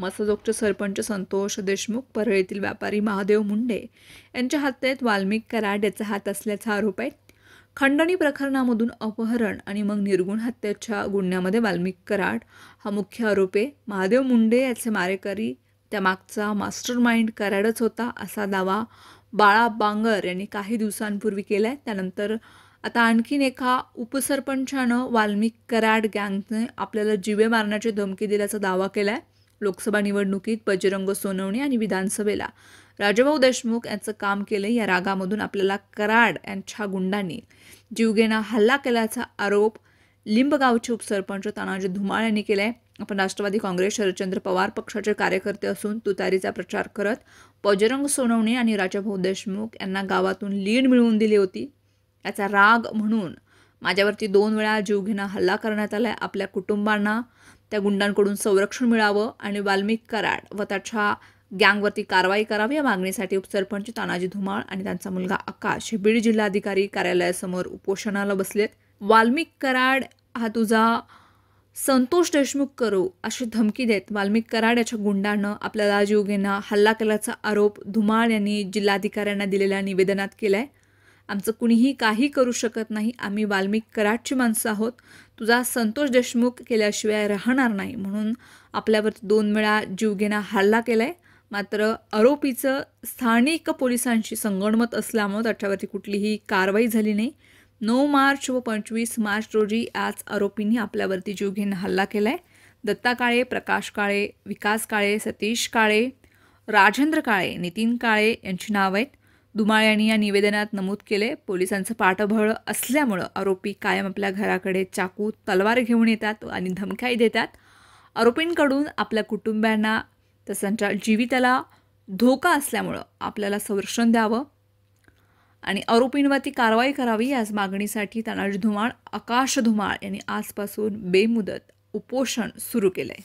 मसजोगचे सरपंच संतोष देशमुख, परळ येथील व्यापारी महादेव मुंडे यांच्या हत्येत वाल्मिक कराड याचा हात असल्याचा आरोप आहे. खंडणी प्रकरणामधून अपहरण आणि मग निर्गुण हत्येच्या गुन्ह्यामध्ये वाल्मिक कराड हा मुख्य आरोपी आहे. महादेव मुंडे याचे मारेकरी त्यामागचा मास्टरमाइंड कराडच होता असा दावा बाळा बांगर यांनी काही दिवसांपूर्वी केलाय. त्यानंतर आता आणखीन एका उपसरपंचानं वाल्मिक कराड गँगने आपल्याला जीवे मारण्याची धमकी दिल्याचा दावा केलाय. लोकसभा निवडणुकीत बजरंग सोनवणे आणि विधानसभेला राजाभाऊ देशमुख यांचं काम केलं. या रागामधून आपल्याला कराड यांच्या गुंडांनी जीवघेणा हल्ला केल्याचा आरोप लिंबगावचे उपसरपंच तानाजी धुमाळ यांनी केलाय. आपण राष्ट्रवादी काँग्रेस शरदचंद्र पवार पक्षाचे कार्यकर्ते असून तुतारीचा प्रचार करत बजरंग सोनवणे आणि राजाभाऊ देशमुख यांना गावातून लीड मिळवून दिली होती. याचा राग म्हणून माझ्यावरती 2 वेळा जीवघेणा हल्ला करण्यात आला. आपल्या कुटुंबांना त्या गुंडांकडून संरक्षण मिळावं आणि वाल्मिक कराड व त्याच्या गँगवरती कारवाई करावी या मागणीसाठी उपसरपंच तानाजी धुमाळ आणि त्यांचा मुलगा आकाश हे बीड जिल्हाधिकारी कार्यालयासमोर उपोषणाला बसलेत. वाल्मिक कराड हा तुझा संतोष देशमुख करू अशी धमकी देत वाल्मिक कराड याच्या गुंडानं आपल्याला जीवघेणा हल्ला केल्याचा आरोप धुमाळ यांनी जिल्हाधिकाऱ्यांना दिलेल्या निवेदनात केलाय. आमचं कुणीही काही करू शकत नाही. आम्ही वाल्मिक कराडची माणसं आहोत. तुझा संतोष देशमुख केल्याशिवाय राहणार नाही म्हणून आपल्यावरती 2 वेळा जीवघेणा हल्ला केलाय. मात्र आरोपीचं स्थानिक पोलिसांशी संगनमत असल्यामुळे त्याच्यावरती कुठलीही कारवाई झाली नाही. 9 मार्च व 25 मार्च रोजी याच आरोपींनी आपल्यावरती जीवघेणा हल्ला केलाय. दत्ता काळे, प्रकाश काळे, विकास काळे, सतीश काळे, राजेंद्र काळे, नितीन काळे यांची नावं आहेत. धुमाळ यांनी या निवेदनात नमूद केले. पोलिसांचं पाठबळ असल्यामुळं आरोपी कायम आपल्या घराकडे चाकू तलवार घेऊन येतात आणि धमक्याही देतात. आरोपींकडून आपल्या कुटुंबियांना त्यांच्या जीविताला धोका असल्यामुळं आपल्याला संरक्षण द्यावं आणि आरोपींवरती कारवाई करावी याच मागणीसाठी तानाजी धुमाळ, आकाश धुमाळ यांनी आजपासून बेमुदत उपोषण सुरू केलंय.